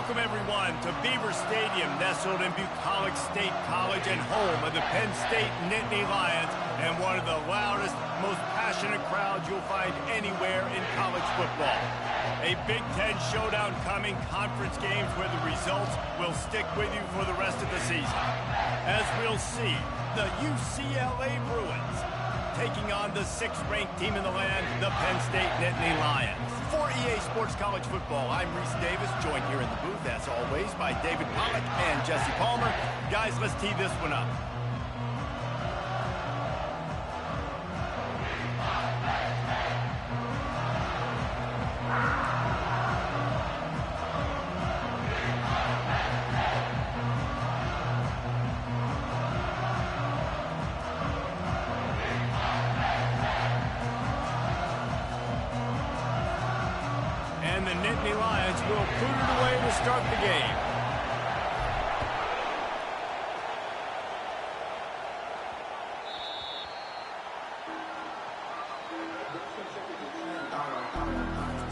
Welcome, everyone, to Beaver Stadium, nestled in Bucolic State College and home of the Penn State Nittany Lions, and one of the loudest, most passionate crowds you'll find anywhere in college football. A Big Ten showdown coming, conference games where the results will stick with you for the rest of the season. As we'll see, the UCLA Bruins taking on the 6th-ranked team in the land, the Penn State Nittany Lions. For EA Sports College Football, I'm Reese Davis, joined here in the booth, as always, by David Pollack and Jesse Palmer. Guys, let's tee this one up. And the Nittany Lions will put it away to start the game.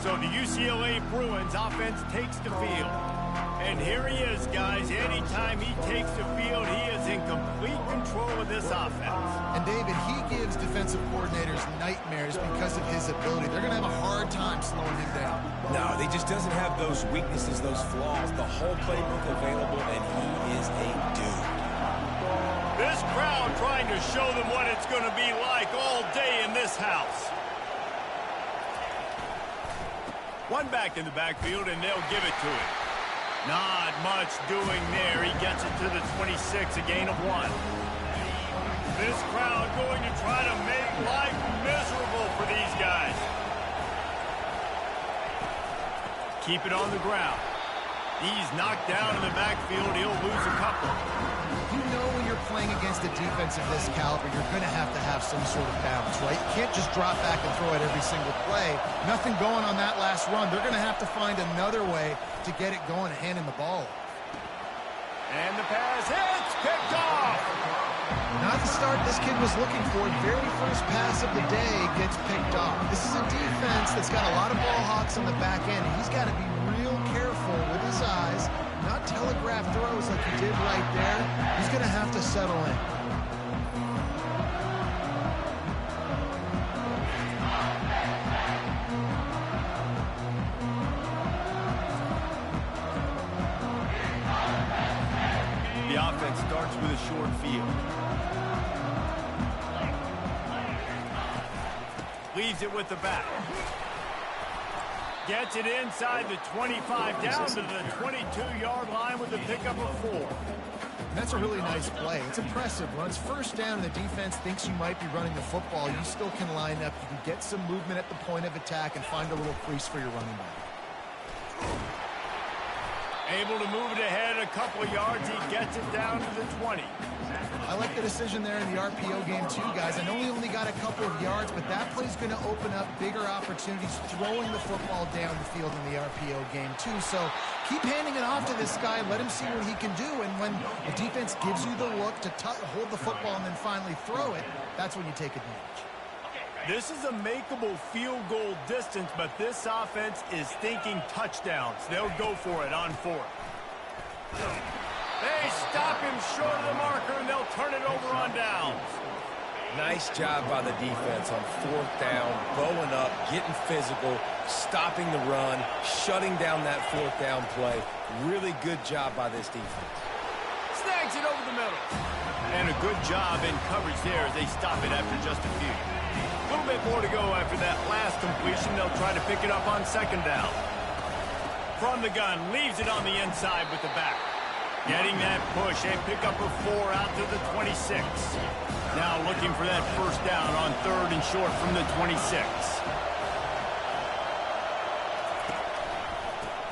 So the UCLA Bruins offense takes the field. And here he is, guys. Anytime he takes the field, he is in complete control of this offense. And David, he gives defensive coordinators nightmares because of his ability. They're going to have a hard time slowing him down. No, he just doesn't have those weaknesses, those flaws. The whole playbook available, and he is a dude. This crowd trying to show them what it's going to be like all day in this house. One back in the backfield, and they'll give it to him. Not much doing there. He gets it to the 26, a gain of 1. This crowd going to try to make life miserable for these guys. Keep it on the ground. He's knocked down in the backfield. He'll lose a couple. You know when you're playing against a defense of this caliber, you're going to have some sort of balance, right? You can't just drop back and throw it every single play. Nothing going on that last run. They're going to have to find another way to get it going and handing the ball. And the pass hits, picked off. Not the start this kid was looking for. Very first pass of the day gets picked off. This is a defense that's got a lot of ball hawks on the back end. He's got to be real careful with his eyes, not telegraph throws like he did right there. He's going to have to settle in. The offense starts with a short field. Leaves it with the back. Gets it inside the 25, down to the 22-yard line with a pickup of 4. That's a really nice play. It's impressive. Runs first down, and the defense thinks you might be running the football. You still can line up. You can get some movement at the point of attack and find a little crease for your running back. Able to move it ahead a couple of yards. He gets it down to the 20. I like the decision there in the RPO game too, guys. I know he only got a couple of yards, but that play's going to open up bigger opportunities throwing the football down the field in the RPO game too. So keep handing it off to this guy. Let him see what he can do. And when the defense gives you the look to hold the football and then finally throw it, that's when you take advantage. This is a makeable field goal distance, but this offense is thinking touchdowns. They'll go for it on 4th. They stop him short of the marker, and they'll turn it over on downs. Nice job by the defense on 4th down, bowing up, getting physical, stopping the run, shutting down that 4th down play. Really good job by this defense. Snags it over the middle. And a good job in coverage there as they stop it after just a few. A little bit more to go after that last completion. They'll try to pick it up on 2nd down. From the gun, leaves it on the inside with the back. Getting that push, a pickup of 4 out to the 26. Now looking for that first down on 3rd and short from the 26.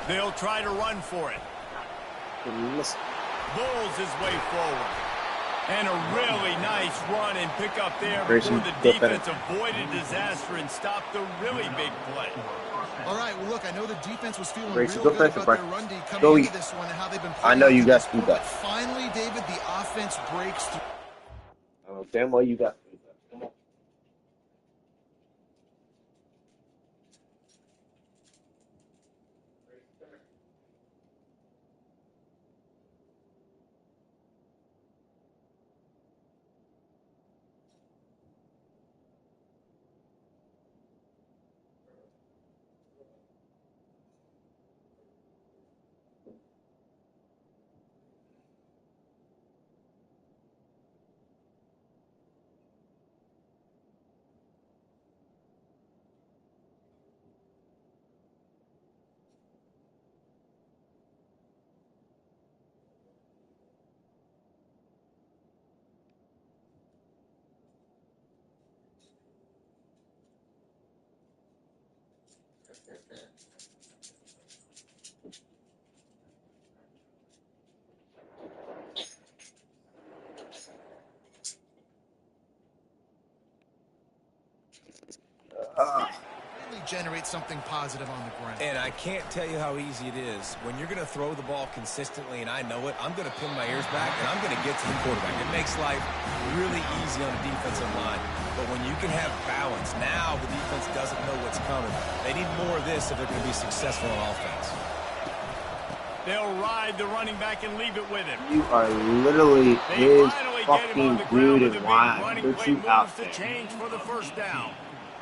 They'll try to run for it. Bulls his way forward. And a really nice run and pick up there before the defense avoided disaster and stopped the really big play. All right, well, look, I know the defense was feeling Gracie, real go good fast, about their run D coming into this one and how they've been playing. I know you guys do But that. finally, David, the offense breaks through. Oh, damn well you got. Come on. Generate something positive on the ground. And I can't tell you how easy it is. When you're going to throw the ball consistently, and I know it, I'm going to pin my ears back, and I'm going to get to the quarterback. It makes life really easy on a defensive line. But when you can have balance, now the defense doesn't know what's coming. They need more of this if they're going to be successful on offense. They'll ride the running back and leave it with him. You are literally his fucking dude, and why I put you out there. Change for the first down.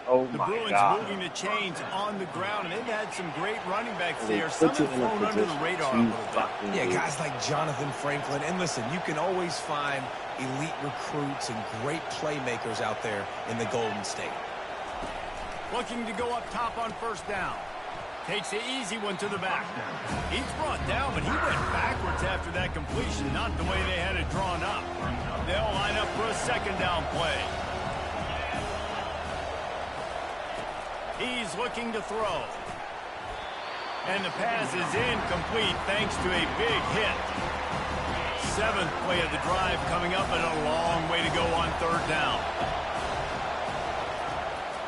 Oh the my Bruins God. moving the chains on the ground, and they've had some great running backs They there. Some put have you in a flown under the position radar a to little bit. fucking Yeah, do. guys like Jonathan Franklin. And listen, you can always find elite recruits and great playmakers out there in the Golden State. Looking to go up top on first down. Takes the easy one to the back. He's brought down, but he went backwards after that completion, not the way they had it drawn up. They'll line up for a second down play. He's looking to throw. And the pass is incomplete thanks to a big hit. 7th play of the drive coming up, and a long way to go on third down.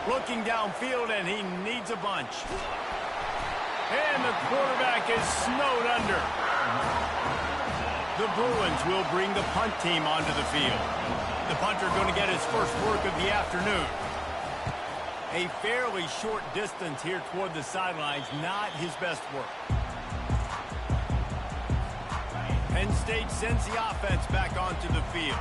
Looking downfield, and he needs a bunch. And the quarterback is snowed under. The Bruins will bring the punt team onto the field. The punter going to get his first work of the afternoon. A fairly short distance here toward the sidelines, not his best work. Penn State sends the offense back onto the field.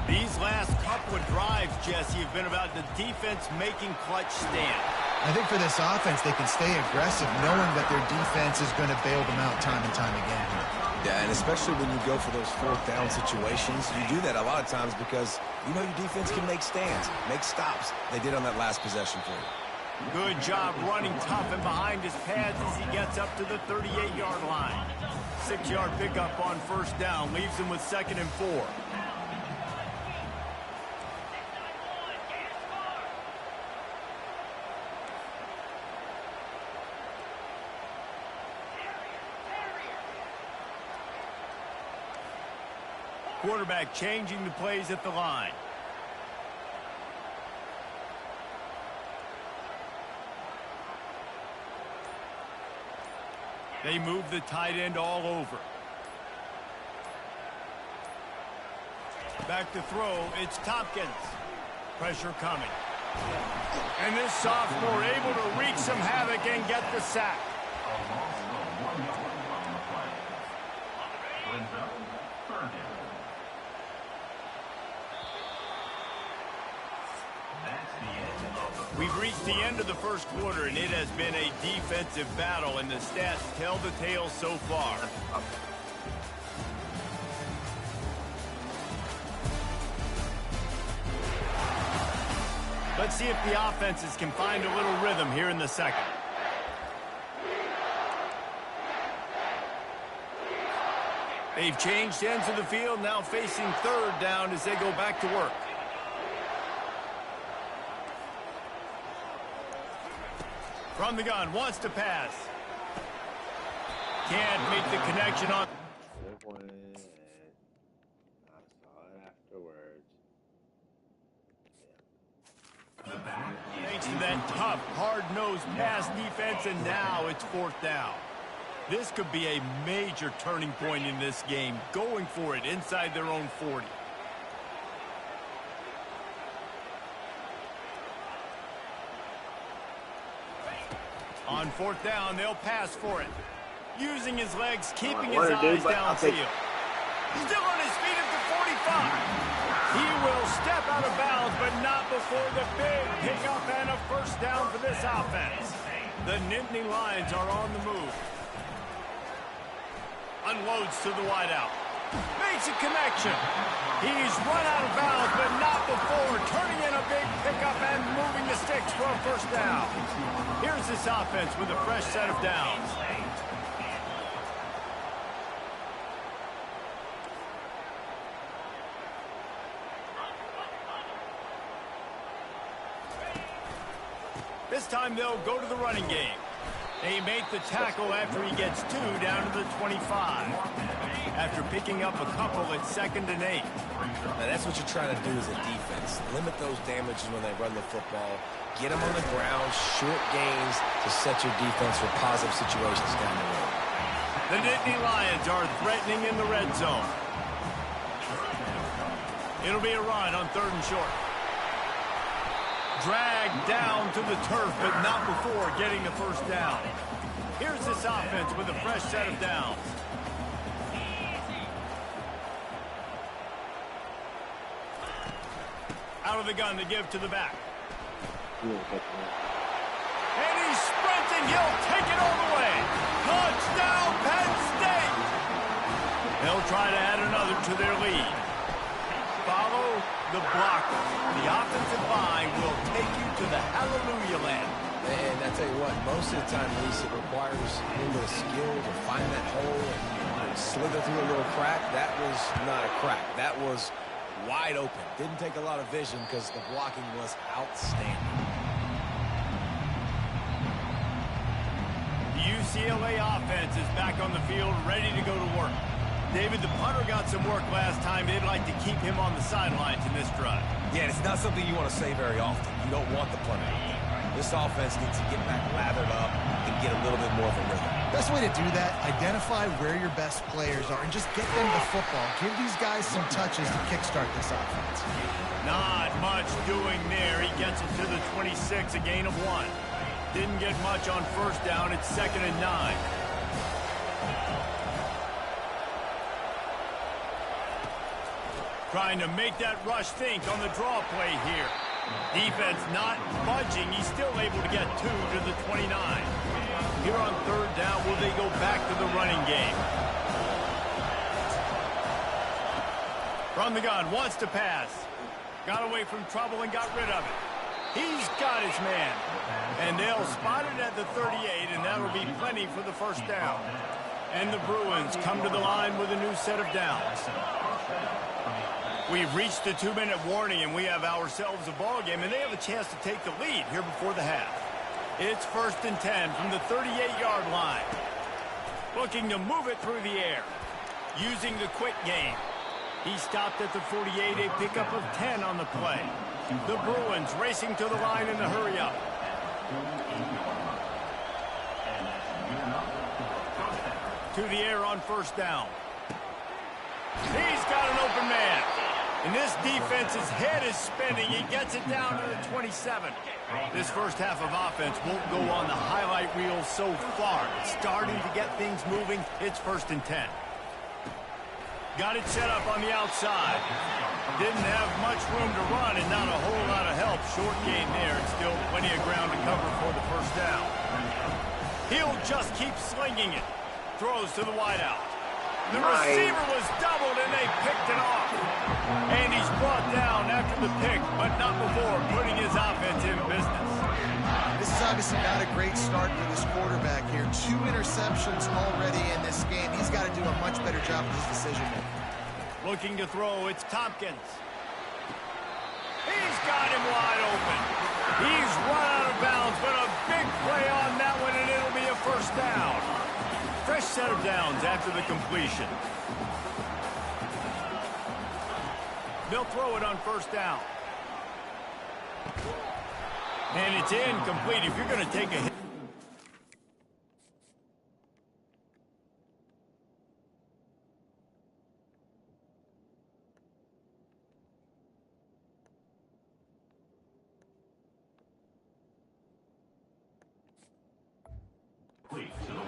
These last couple of drives, Jesse, have been about the defense making clutch stand. I think for this offense, they can stay aggressive knowing that their defense is going to bail them out time and time again here. Yeah, and especially when you go for those fourth down situations, you do that a lot of times because you know your defense can make stands, make stops. They did on that last possession for you. Good job running tough and behind his pads as he gets up to the 38-yard line. 6-yard pickup on first down leaves him with 2nd and 4. Quarterback changing the plays at the line. They move the tight end all over. Back to throw, it's Tompkins. Pressure coming. And this sophomore able to wreak some havoc and get the sack. We've reached the end of the first quarter, and it has been a defensive battle, and the stats tell the tale so far. Let's see if the offenses can find a little rhythm here in the second. They've changed ends of the field, now facing third down as they go back to work. From the gun, wants to pass. Can't make the connection on. Good one. I saw it afterwards. Thanks to that tough, hard-nosed pass defense, and now it's 4th down. This could be a major turning point in this game, going for it inside their own 40. On 4th down, they'll pass for it. Using his legs, keeping his eyes downfield. Still on his feet at the 45. He will step out of bounds, but not before the big pickup and a first down for this offense. The Nittany Lions are on the move. Unloads to the wideout. Makes a connection. He's run out of bounds, but not before turning in a big pickup and moving the sticks for a first down. Here's this offense with a fresh set of downs. This time they'll go to the running game. They make the tackle after he gets 2 down to the 25. After picking up a couple at 2nd and 8. Now that's what you're trying to do as a defense. Limit those damages when they run the football. Get them on the ground, short gains to set your defense for positive situations down the road. The Nittany Lions are threatening in the red zone. It'll be a run on 3rd and short. Dragged down to the turf, but not before getting the first down. Here's this offense with a fresh set of downs. Out of the gun to give to the back. And he's sprinting. He'll take it all the way. Touchdown, Penn State! They'll try to add another to their lead. Follow the blocker. The offensive line will take you to the hallelujah land. And I tell you what, most of the time, Reese, it requires a little bit of skill to find that hole and slither through a little crack. That was not a crack. That was wide open. Didn't take a lot of vision because the blocking was outstanding. The UCLA offense is back on the field, ready to go to work. David, the punter got some work last time. They'd like to keep him on the sidelines in this drive. Yeah, it's not something you want to say very often. You don't want the punter out there. This offense needs to get back lathered up and get a little bit more of a rhythm. Best way to do that, identify where your best players are and just get them the football. Give these guys some touches to kickstart this offense. Not much doing there. He gets it to the 26, a gain of 1. Didn't get much on 1st down. It's 2nd and 9. Trying to make that rush think on the draw play here. Defense not budging. He's still able to get 2 to the 29. Here on 3rd down, will they go back to the running game? From the gun, wants to pass. Got away from trouble and got rid of it. He's got his man. And they'll spot it at the 38, and that'll be plenty for the 1st down. And the Bruins come to the line with a new set of downs. We've reached the 2-minute warning, and we have ourselves a ball game, and they have a chance to take the lead here before the half. It's 1st and 10 from the 38-yard line. Looking to move it through the air. Using the quick game. He stopped at the 48, a pickup of 10 on the play. The Bruins racing to the line in the hurry-up. To the air on 1st down. He's got an open man. And this defense's head is spinning. He gets it down to the 27. This first half of offense won't go on the highlight reel so far. It's starting to get things moving. It's 1st and 10. Got it set up on the outside. Didn't have much room to run and not a whole lot of help. Short gain there and still plenty of ground to cover for the 1st down. He'll just keep slinging it. Throws to the wideout. The receiver was doubled, and they picked it off. And he's brought down after the pick, but not before putting his offense in business. This is obviously not a great start for this quarterback here. 2 interceptions already in this game. He's got to do a much better job with his decision-making. Looking to throw, it's Tompkins. He's got him wide open. He's run out of bounds, but a big play on that one, and it'll be a 1st down. Fresh set of downs after the completion. They'll throw it on 1st down. And it's incomplete. If you're going to take a hit.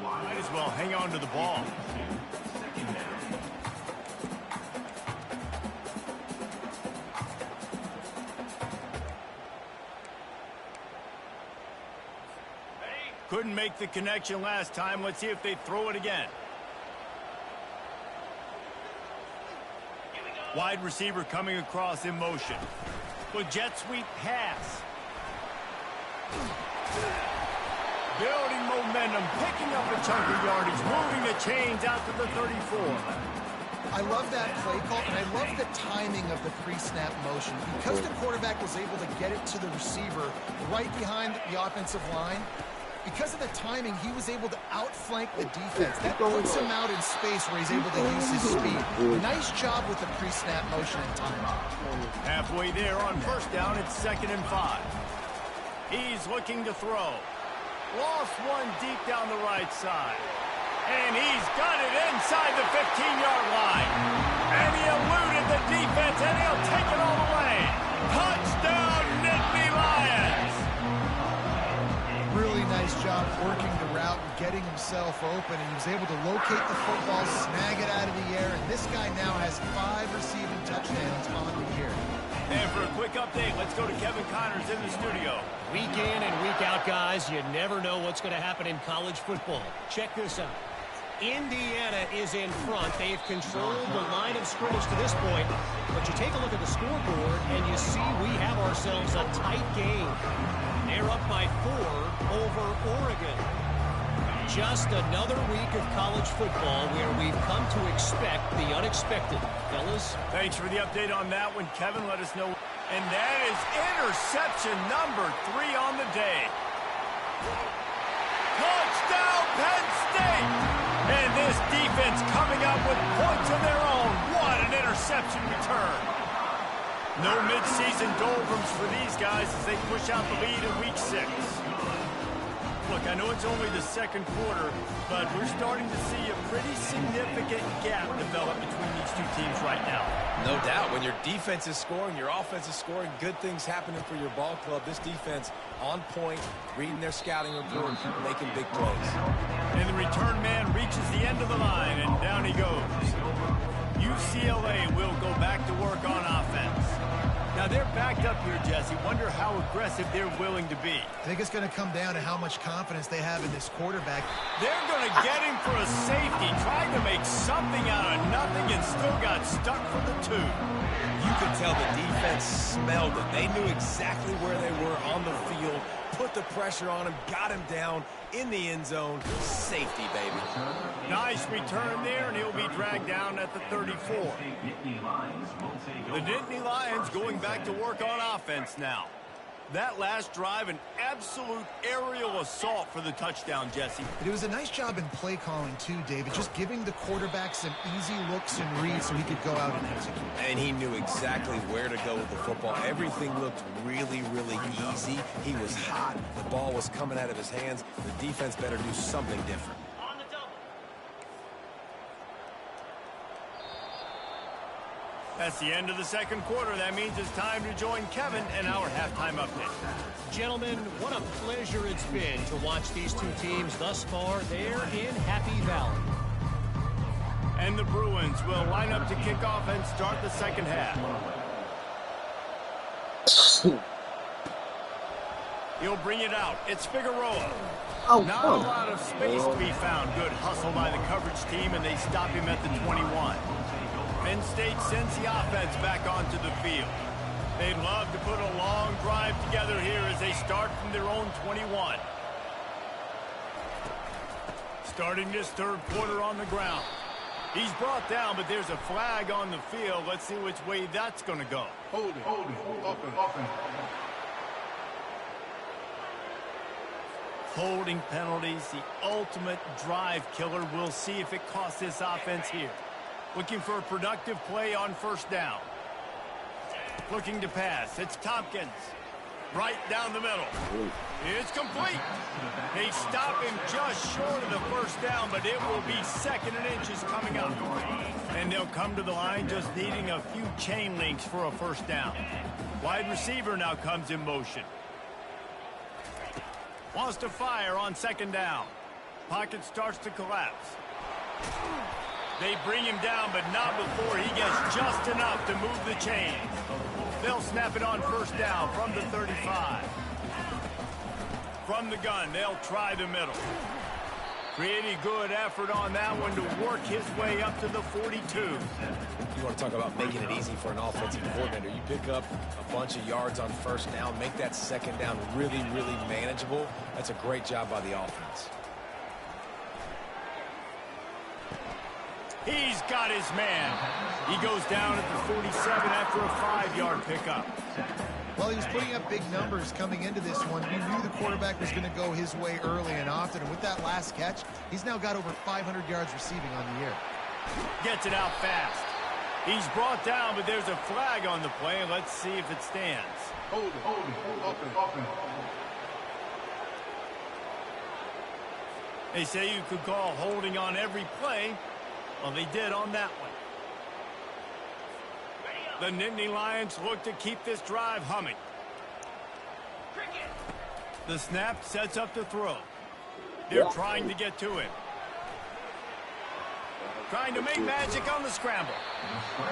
Might as well hang on to the ball. Couldn't make the connection last time. Let's see if they throw it again. Wide receiver coming across in motion. With jet sweep pass. Building momentum, picking up a chunk of yardage, moving the chains out to the 34. I love that play call, and I love the timing of the pre-snap motion. Because the quarterback was able to get it to the receiver right behind the offensive line, because of the timing, he was able to outflank the defense. That puts him out in space where he's able to use his speed. Nice job with the pre-snap motion and timing. Halfway there on first down, it's 2nd and 5. He's looking to throw. Lost one deep down the right side. And he's got it inside the 15-yard line. And he eluded the defense, and he'll take it all the way. Touchdown, Nittany Lions! Really nice job working the route and getting himself open, and he was able to locate the football, snag it out of the air, and this guy now has 5 receiving touchdowns on the year. And for a quick update, let's go to Kevin Connors in the studio. Week in and week out, guys, you never know what's going to happen in college football. Check this out. Indiana is in front. They've controlled the line of scrimmage to this point. But you take a look at the scoreboard, and you see we have ourselves a tight game. They're up by 4 over Oregon. Just another week of college football where we've come to expect the unexpected. Fellas? Thanks for the update on that one, Kevin. Let us know. And that is interception number 3 on the day. Touchdown, Penn State! And this defense coming up with points of their own. What an interception return. No midseason doldrums for these guys as they push out the lead in week 6. Look, I know it's only the 2nd quarter, but we're starting to see a pretty significant gap develop between these two teams right now. No doubt. When your defense is scoring, your offense is scoring, good things happening for your ball club. This defense on point, reading their scouting report, making big plays. And the return man reaches the end of the line, and down he goes. UCLA will go back to work on offense. Now, they're backed up here, Jesse. Wonder how aggressive they're willing to be. I think it's going to come down to how much confidence they have in this quarterback. They're going to get him for a safety, trying to make something out of nothing and still got stuck for the 2. You could tell the defense smelled it. They knew exactly where they were on the field, put the pressure on him, got him down in the end zone. Safety, baby. Nice return there, and he'll be dragged down at the 34. The Nittany Lions going back to work on offense now. That last drive, an absolute aerial assault for the touchdown, Jesse. But it was a nice job in play calling, too, David, just giving the quarterback some easy looks and reads so he could go out and execute. And he knew exactly where to go with the football. Everything looked really, really easy. He was hot. The ball was coming out of his hands. The defense better do something different. That's the end of the 2nd quarter. That means it's time to join Kevin in our halftime update. Gentlemen, what a pleasure it's been to watch these two teams thus far. They're in Happy Valley. And the Bruins will line up to kick off and start the 2nd half. He'll bring it out. It's Figueroa. Not a lot of space to be found. Good hustle by the coverage team, and they stop him at the 21. Penn State sends the offense back onto the field. They'd love to put a long drive together here as they start from their own 21. Starting this 3rd quarter on the ground. He's brought down, but there's a flag on the field. Let's see which way that's going to go. Hold it. Open. Holding penalties, the ultimate drive killer. We'll see if it costs this offense here. Looking for a productive play on 1st down. Looking to pass. It's Tompkins. Right down the middle. It's complete. They stop him just short of the 1st down, but it will be 2nd and inches coming up. And they'll come to the line just needing a few chain links for a 1st down. Wide receiver now comes in motion. Wants to fire on 2nd down. Pocket starts to collapse. They bring him down, but not before he gets just enough to move the chains. They'll snap it on 1st down from the 35. From the gun, they'll try the middle. Pretty good effort on that one to work his way up to the 42. You want to talk about making it easy for an offensive coordinator. You pick up a bunch of yards on 1st down, make that 2nd down really, really manageable. That's a great job by the offense. He's got his man. He goes down at the 47 after a 5-yard pickup. Well, he was putting up big numbers coming into this one. We knew the quarterback was going to go his way early and often, and with that last catch, he's now got over 500 yards receiving on the year. Gets it out fast. He's brought down, but there's a flag on the play. Let's see if it stands. Hold it. They say you could call holding on every play. Well, they did on that one. The Nittany Lions look to keep this drive humming. The snap sets up the throw. They're trying to get to him. Trying to make magic on the scramble.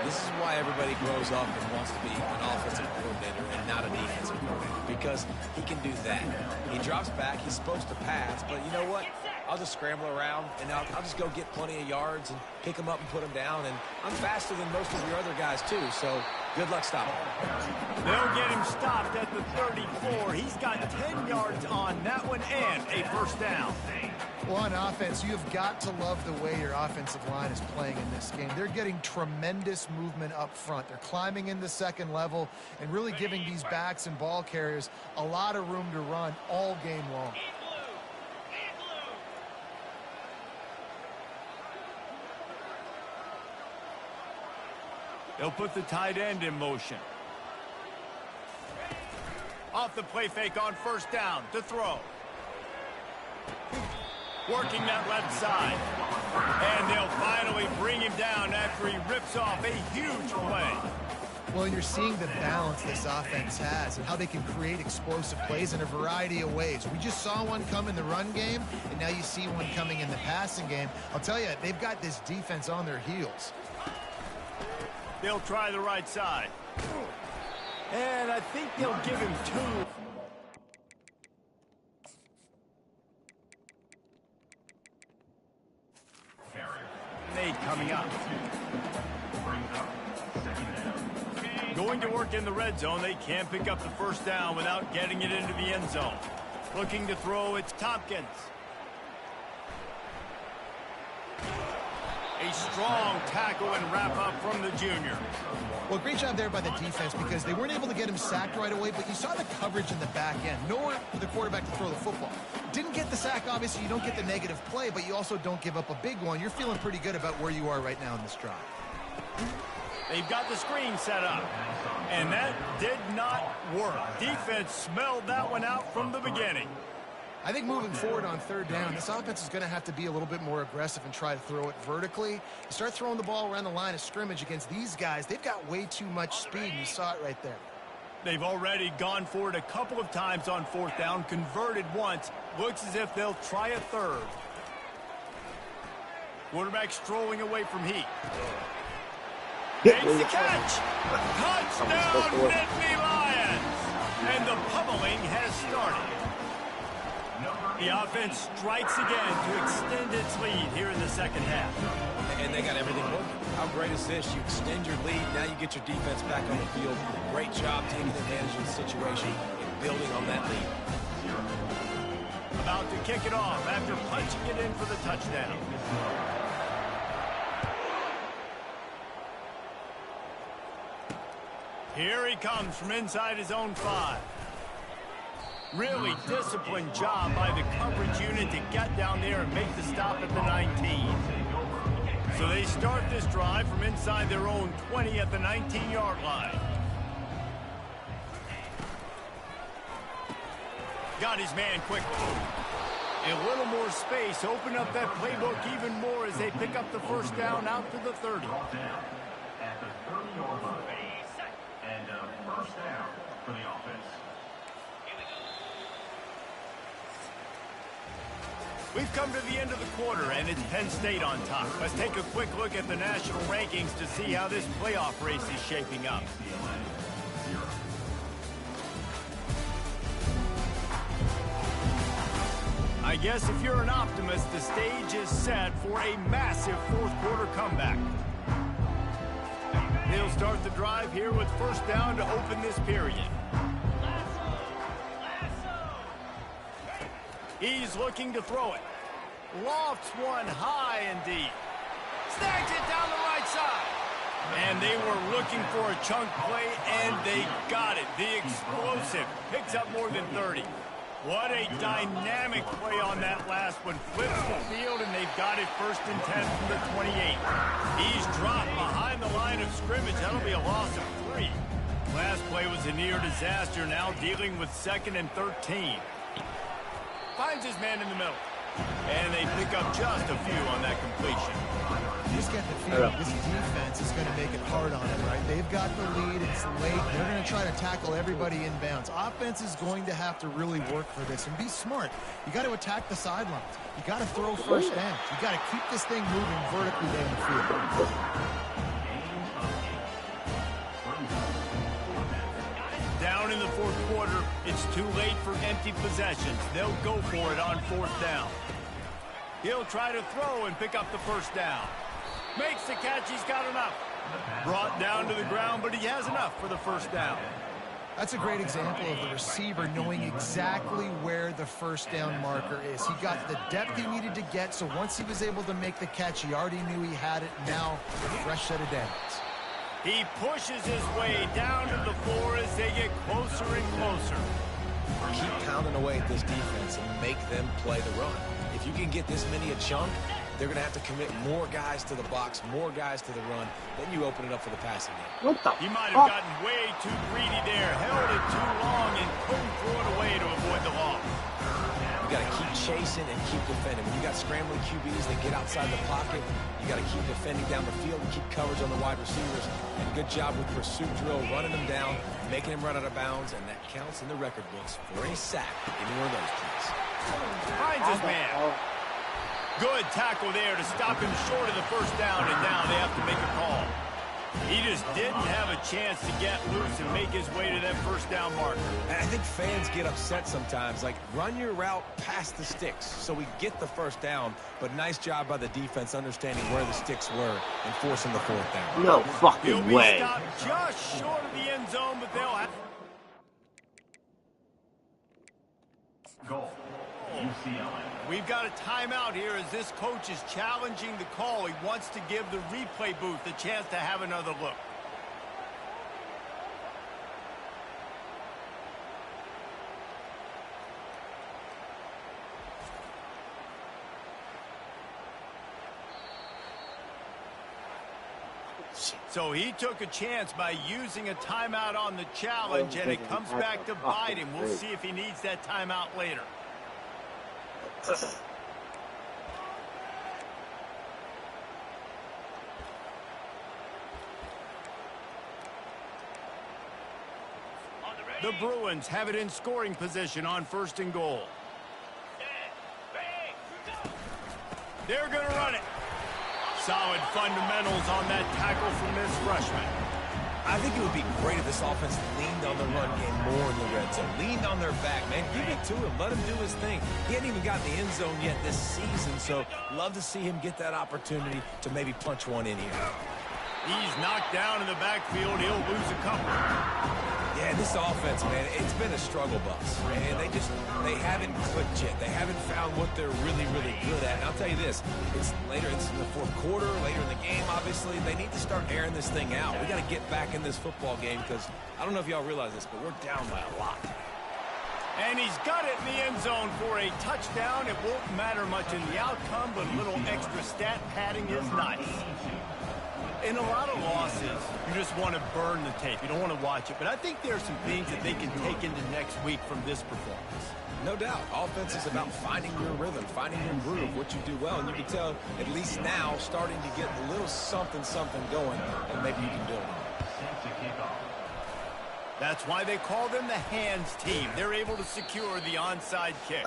This is why everybody grows up and wants to be an offensive coordinator and not a defensive coordinator, because he can do that. He drops back, he's supposed to pass, but you know what? I'll just scramble around, and I'll just go get plenty of yards and pick them up and put them down, and I'm faster than most of your other guys, too, so good luck stopping him. They'll get him stopped at the 34. He's got 10 yards on that one and a first down. Well, on offense, you have got to love the way your offensive line is playing in this game. They're getting tremendous movement up front. They're climbing in the second level and really giving these backs and ball carriers a lot of room to run all game long. They'll put the tight end in motion. Off the play fake on first down to throw. Working that left side. And they'll finally bring him down after he rips off a huge play. Well, you're seeing the balance this offense has and how they can create explosive plays in a variety of ways. We just saw one come in the run game, and now you see one coming in the passing game. I'll tell you, they've got this defense on their heels. They'll try the right side. And I think they'll give him two. Nate coming up. Going to work in the red zone. They can't pick up the first down without getting it into the end zone. Looking to throw, it's Tompkins. A strong tackle and wrap up from the junior. Well, great job there by the defense because they weren't able to get him sacked right away, but you saw the coverage in the back end. Nowhere for the quarterback to throw the football. Didn't get the sack, obviously. You don't get the negative play, but you also don't give up a big one. You're feeling pretty good about where you are right now in this drive. They've got the screen set up, and that did not work. Defense smelled that one out from the beginning. I think moving forward on third down, this offense is going to have to be a little bit more aggressive and try to throw it vertically. You start throwing the ball around the line of scrimmage against these guys, they've got way too much speed, and you saw it right there. They've already gone for it a couple of times on fourth down, converted once. Looks as if they'll try a third. Quarterback strolling away from heat. Makes the catch! Touchdown, Nittany Lions! And the pummeling has started. The offense strikes again to extend its lead here in the second half. And they got everything working. How great is this? You extend your lead, now you get your defense back on the field. Great job taking advantage of the situation and building on that lead. About to kick it off after punching it in for the touchdown. Here he comes from inside his own 5. Really disciplined job by the coverage unit to get down there and make the stop at the 19. So they start this drive from inside their own 20 at the 19-yard line. Got his man quickly. A little more space, open up that playbook even more as they pick up the first down out to the 30. At the 30-yard line. And first down for the offense. We've come to the end of the quarter, and it's Penn State on top. Let's take a quick look at the national rankings to see how this playoff race is shaping up. I guess if you're an optimist, the stage is set for a massive fourth-quarter comeback. They'll start the drive here with first down to open this period. He's looking to throw it. Lofts one high and deep. Snags it down the right side. And they were looking for a chunk play, and they got it. The explosive picks up more than 30. What a dynamic play on that last one. Flips the field, and they've got it 1st and 10 from the 28. He's dropped behind the line of scrimmage. That'll be a loss of 3. Last play was a near disaster, now dealing with 2nd and 13. Finds his man in the middle. And they pick up just a few on that completion. You just get the feeling this defense is going to make it hard on him, right? They've got the lead. It's late. They're going to try to tackle everybody inbounds. Offense is going to have to really work for this and be smart. You got to attack the sidelines. You got to throw first downs. You got to keep this thing moving vertically down the field. Down in the 4th quarter, it's too late for empty possessions. They'll go for it on 4th down. He'll try to throw and pick up the 1st down. Makes the catch. He's got enough. Brought down to the ground, but he has enough for the 1st down. That's a great example of the receiver knowing exactly where the 1st down marker is. He got the depth he needed to get, so once he was able to make the catch, he already knew he had it. Now, a fresh set of downs. He pushes his way down to the floor as they get closer and closer. Keep pounding away at this defense and make them play the run. If you can get this many a chunk, they're going to have to commit more guys to the box, more guys to the run. Then you open it up for the passing game. What the He might have gotten way too greedy there, held it too long, and couldn't throw it away to avoid the loss. You got to keep chasing and keep defending. When you got scrambling QBs that get outside the pocket, you got to keep defending down the field and keep coverage on the wide receivers. And good job with pursuit drill, running them down, making them run out of bounds, and that counts in the record books for a sack in any one of those plays. Finds his man. Good tackle there to stop him short of the 1st down, and now they have to make a call. He just didn't have a chance to get loose and make his way to that 1st down marker. And I think fans get upset sometimes. Like, run your route past the sticks so we get the 1st down. But nice job by the defense understanding where the sticks were and forcing the 4th down. No He'll fucking be way. stopped just short of the end zone, but they'll have... Goal. UCLA. We've got a timeout here as this coach is challenging the call. He wants to give the replay booth a chance to have another look. So he took a chance by using a timeout on the challenge, and it comes back to bite him. We'll see if he needs that timeout later. The Bruins have it in scoring position on 1st and goal. They're going to run it. Solid fundamentals on that tackle from this freshman. I think it would be great if this offense leaned on the run game more in the red zone. Leaned on their back, man. Give it to him. Let him do his thing. He hadn't even gotten the end zone yet this season, so love to see him get that opportunity to maybe punch one in here. He's knocked down in the backfield. He'll lose a couple. Yeah, this offense, man, it's been a struggle bus. And they haven't clicked yet. They haven't found what they're really, really good at. And I'll tell you this, it's in the 4th quarter, later in the game, obviously. They need to start airing this thing out. We got to get back in this football game because I don't know if y'all realize this, but we're down by a lot. And he's got it in the end zone for a touchdown. It won't matter much in the outcome, but a little extra stat padding is nice. In a lot of losses, you just want to burn the tape. You don't want to watch it. But I think there are some things that they can take into next week from this performance. No doubt. Offense is about finding your rhythm, finding your groove, what you do well. And you can tell, at least now, starting to get a little something going, and maybe you can build on it. Set to kick off. That's why they call them the hands team. They're able to secure the onside kick.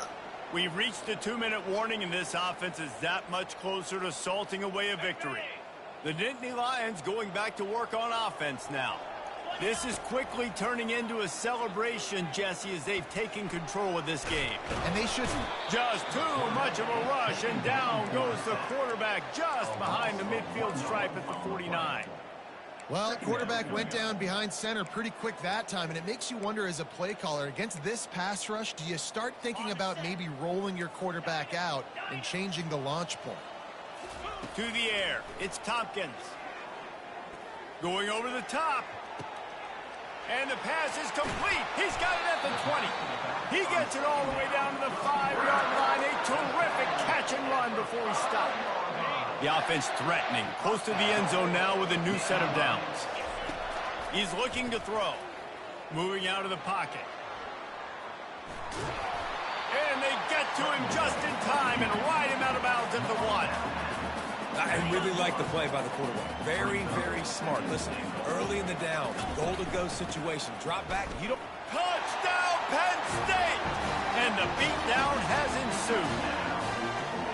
We've reached the 2-minute warning, and this offense is that much closer to salting away a victory. The Nittany Lions going back to work on offense now. This is quickly turning into a celebration, Jesse, as they've taken control of this game. And they should. Just too much of a rush, and down goes the quarterback just behind the midfield stripe at the 49. Well, the quarterback went down behind center pretty quick that time, and it makes you wonder as a play caller, against this pass rush, do you start thinking about maybe rolling your quarterback out and changing the launch point? To the air, it's Tompkins. Going over the top. And the pass is complete. He's got it at the 20. He gets it all the way down to the 5-yard line. A terrific catch and run before he stopped. The offense threatening. Close to the end zone now with a new set of downs. He's looking to throw. Moving out of the pocket. And they get to him just in time and ride him out of bounds at the 1. I really like the play by the quarterback. Very, very smart. Listen, early in the down, goal-to-go situation. Drop back. You don't... Touchdown, Penn State! And the beatdown has ensued.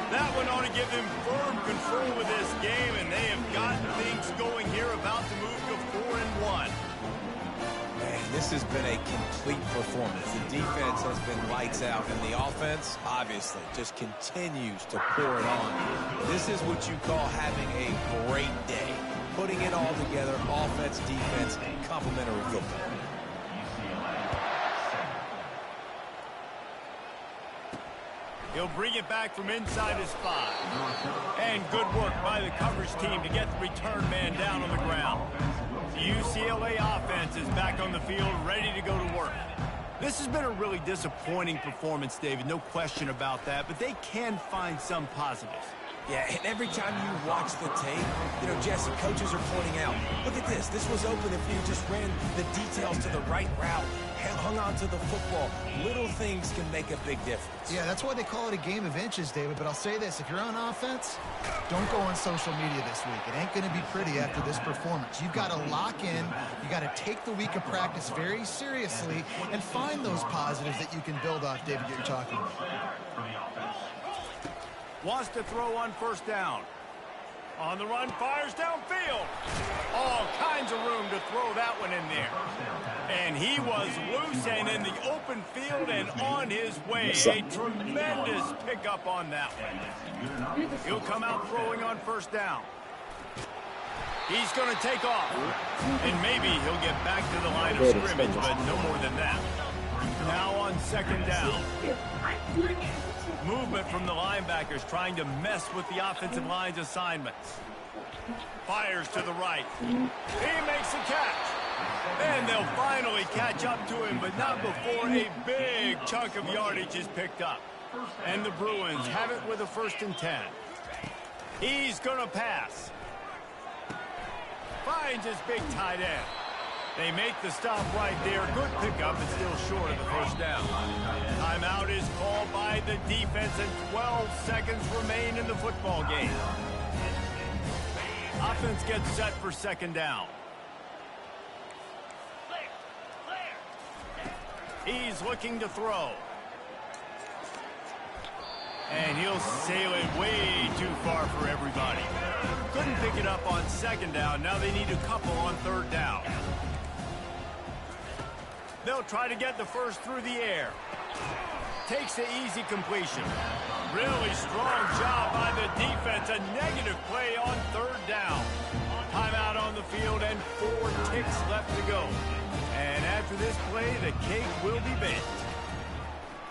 That one ought to give them firm control of this game, and they have gotten things going here, about to move to 4-1. Man, this has been a complete performance. The defense has been lights out, and the offense, obviously, just continues to pour it on. This is what you call having a great day. Putting it all together, offense, defense, complementary football. He'll bring it back from inside his 5. And good work by the coverage team to get the return man down on the ground. The UCLA offense is back on the field, ready to go to work. This has been a really disappointing performance, David, no question about that, but they can find some positives. Yeah, and every time you watch the tape, Jesse, coaches are pointing out, look at this. This was open if you just ran the details to the right route, hung on to the football. Little things can make a big difference. Yeah, that's why they call it a game of inches, David. But I'll say this, if you're on offense, don't go on social media this week. It ain't going to be pretty after this performance. You've got to lock in. You got to take the week of practice very seriously and find those positives that you can build off, David, that you're talking about. Wants to throw on first down. On the run, fires downfield. All kinds of room to throw that one in there. And he was loose and in the open field and on his way. A tremendous pickup on that one. He'll come out throwing on first down. He's going to take off. And maybe he'll get back to the line of scrimmage, but no more than that. Now on second down. Movement from the linebackers trying to mess with the offensive line's assignments. Fires to the right. He makes a catch. And they'll finally catch up to him, but not before a big chunk of yardage is picked up. And the Bruins have it with a 1st and 10. He's going to pass. Finds his big tight end. They make the stop right there. Good pickup, but still short of the first down. Timeout is called by the defense, and 12 seconds remain in the football game. Offense gets set for second down. He's looking to throw. And he'll sail it way too far for everybody. Couldn't pick it up on second down. Now they need a couple on third down. They'll try to get the first through the air. Takes the easy completion. Really strong job by the defense. A negative play on third down. Timeout on the field and 4 ticks left to go. And after this play, the cake will be baked.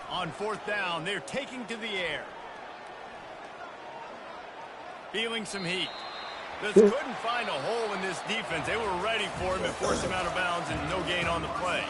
On fourth down, they're taking to the air. Feeling some heat. Just couldn't find a hole in this defense. They were ready for him and forced him out of bounds, and no gain on the play.